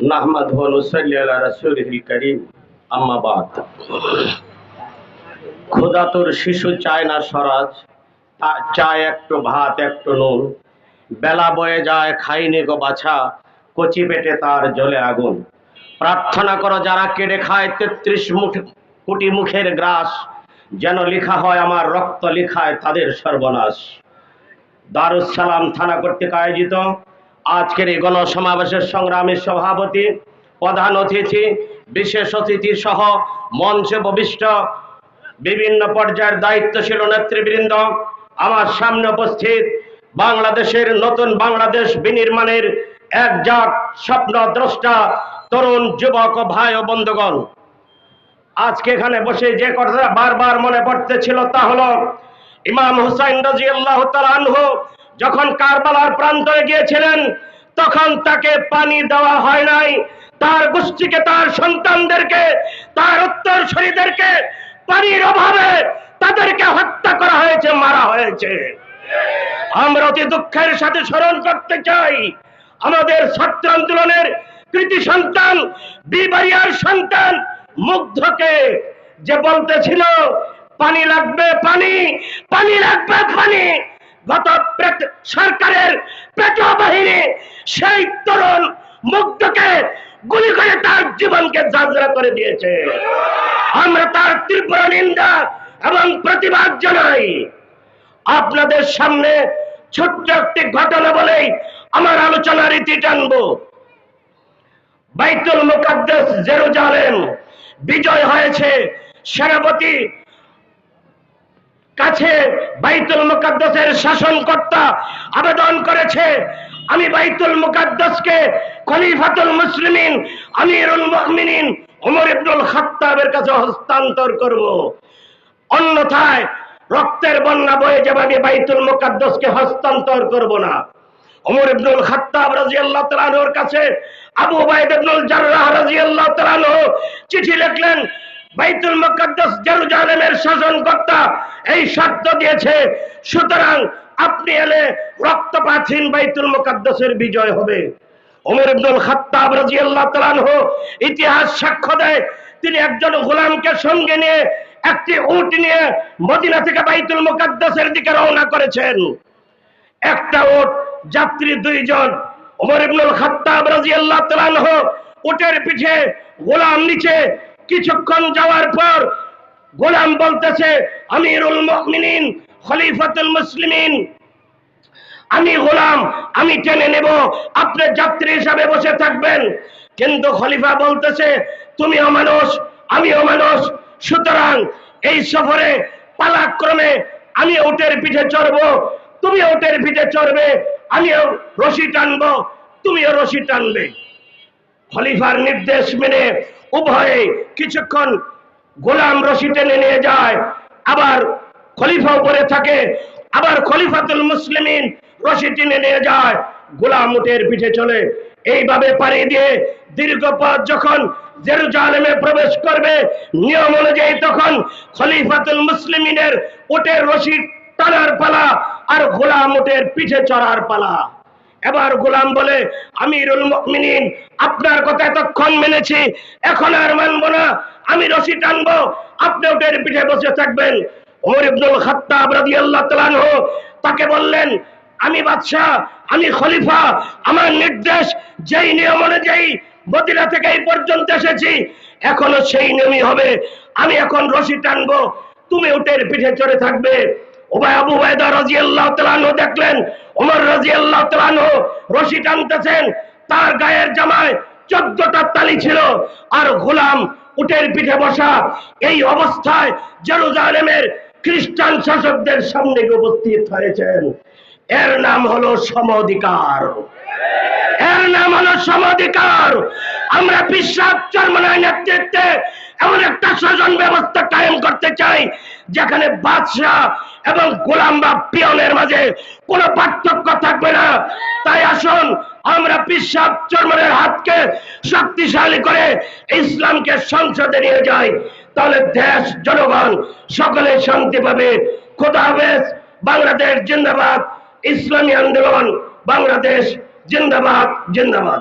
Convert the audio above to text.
নাহমাদুহু ওয়া নুসাল্লি আলা রাসূলিল কারীম আম্মা বাদ। ক্ষুধাতুর শিশু চায় না স্বরাজ, চায় একটু ভাত একটু নুন। বেলা বয়ে যায় খাইনি গো বাছা, কচি পেটে তার জ্বলে আগুন। প্রার্থনা করো যারা কেড়ে খায় ৩৩ কোটি মুখের গ্রাস, যেন লেখা হয় আমার রক্ত লেখায় তাদের সর্বনাশ। দারুস সালাম থানা কর্তৃক আয়োজিত আজকের এই গণসমাবেশের সংগ্রামী সভাপতি, প্রধান অতিথি, বিশেষ অতিথি সহ মঞ্চে উপবিষ্ট বিভিন্ন পর্যায়ের দায়িত্বশীল নেতৃবৃন্দ, আমার সামনে উপস্থিত বাংলাদেশের নতুন বাংলাদেশ বিনির্মাণের একজাক স্বপ্নদ্রষ্টা তরুণ যুবক ও ভাই ও বন্ধুগণ, আজকে এখানে বসে যে কথা বারবার মনে পড়তেছিল তা হলো ইমাম হুসাইন রাদিয়াল্লাহু তাআলা আনহু যখন কারবালার প্রান্তরে গিয়েছিলেন তখন তাকে পানি দেওয়া হয় নাই, তার গোষ্ঠীকে, তার সন্তানদেরকে, তার উত্তরসূরিদেরকে পানির অভাবে তাদেরকে হত্যা করা হয়েছে, মারা হয়েছে। আমরা অতি দুঃখের সাথে স্মরণ করতে চাই আমাদের ছাত্র আন্দোলনের কৃতি সন্তান, বিবাড়িয়ার সন্তান মুগ্ধকে, যে বলতেছিল পানি লাগবে পানি, পানি লাগবে পানি। গত সরকারের পেটো বাহিনী সেই তরুণ মুগ্ধকে গুলি করে তার জীবনকে যাত্রা করে দিয়েছে। আমরা তার তীব্র নিন্দা এবং প্রতিবাদ জানাই। আপনাদের সামনে ছোট্ট একটি ঘটনা বলেই আমার আলোচনার ইতি টানবো। বাইতুল মুকাদ্দাস জেরুজালেম বিজয় হয়েছে, সেনাপতি কাছে বাইতুল মুকাদ্দাসের শাসনকর্তা আবেদন করেছে, আমি বাইতুল মুকাদ্দাসকে খলিফাতুল মুসলিমিন আমিরুল মুমিনিন ওমর ইবনুল খাত্তাবের কাছে হস্তান্তর করব, অন্যথায় রক্তের বন্যা বয়ে যাবে, আমি বাইতুল মুকাদ্দাসকে হস্তান্তর করব না। ওমর ইবনুল খাত্তাব রাদিয়াল্লাহু তাআলা আনহুর কাছে আবু উবাইদা ইবনুল জাররাহ রাদিয়াল্লাহু তাআলা আনহু চিঠি লিখলেন, বাইতুল মুকাদ্দাস জেরুজালেমের শাসনকর্তা এই শর্ত দিয়েছে, সুতরাং আপনি এলে রক্তপাতহীন বাইতুল মুকাদ্দাসের বিজয় হবে। ওমর ইবনুল খাত্তাব রাদিয়াল্লাহু তাআলা আনহু ইতিহাস সাক্ষ্য দেয়, তিনি একজন গোলামকে সঙ্গে নিয়ে একটি উট নিয়ে মদিনা থেকে বাইতুল মুকাদ্দাসের দিকে রওনা করেছেন। একটা উট, যাত্রী 2 জন। ওমর ইবনুল খাত্তাব রাদিয়াল্লাহু তাআলা আনহু উটের পিঠে, গোলাম নিচে। কিছুক্ষণ যাওয়ার পর গোলাম বলতেছে, আমিরুল মুমিনিন খলিফাতুল মুসলিমিন, আমি গোলাম, আমি টেনে নেব, আপনি যাত্রী হিসাবে বসে থাকবেন। কিন্তু খলিফা বলতেছে, তুমিও মানুষ আমিও মানুষ, সুতরাং এই সফরে পালাক্রমে আমি উটের পিঠে চড়বো, তুমি উটের পিঠে চড়বে, আমিও রশি টানবো, তুমিও রশি টানবে। খলিফার নির্দেশ মেনে উভয়ে কিছুক্ষণ গোলাম রশি টেনে নিয়ে যায়, আবার খলিফা উপরে থাকে, আবার খলিফাতুল মুসলিমিন রশি টেনে নিয়ে যায়, গোলাম উটের পিঠে চলে। এইভাবে পাড়ি দিয়ে দীর্ঘ পথ যখন জেরুজালেমে প্রবেশ করবে, নিয়ম অনুযায়ী তখন খলিফাতুল মুসলিমিনের উটের রশি টানার পালা আর গোলাম উটের পিঠে চড়ার পালা। এবার গোলাম বলে, আমিরুল মুমিনিন, আপনার কথা এতক্ষণ মেনেছি, এখন আর মানবো না, আমি রশি টানবো, আপনি উটের পিঠে বসে থাকবেন। ওমর ইবনুল খাত্তাব রাদিয়াল্লাহু তাআলা আনহু তাকে বললেন, আমি বাদশা, আমি খলিফা, আমার নির্দেশ, যেই নিয়ম অনুযায়ী মদিনা থেকে এই পর্যন্ত এসেছি এখনো সেই নিয়মই হবে, আমি এখন রশি টানবো, তুমি উটের পিঠে চড়ে থাকবে। আবু উবাইদা রাদিয়াল্লাহু তাআলা আনহু দেখলেন ওমর রাদিয়াল্লাহু তাআলা আনহু রশি টানতেছেন, তার গায়ের জামায় 14টা তালি ছিল, আর গোলাম উটের পিঠে বসা। এই অবস্থায় জেরুজালেমের খ্রিস্টান শাসকদের সামনে উপস্থিত হয়েছেন। এর নাম হলো সমঅধিকার, এর নাম হলো সমঅধিকার। আমরা বিশ্বাস চরমনার নেতৃত্বে এমন একটা শাসন ব্যবস্থা কায়েম করতে চাই যেখানে বাদশা এবং গোলাম বা পিয়নের মাঝে কোনো পার্থক্য থাকবে না। তাই আসুন আমরা বিশ্বাস চরমনের হাতকে শক্তিশালী করে ইসলামকে সংসদে নিয়ে যাই, তাহলে দেশ, জনগণ সকলে শান্তি পাবে। খোদা হাফেজ। বাংলাদেশ জিন্দাবাদ, ইসলামী আন্দোলন বাংলাদেশ জিন্দাবাদ, জিন্দাবাদ।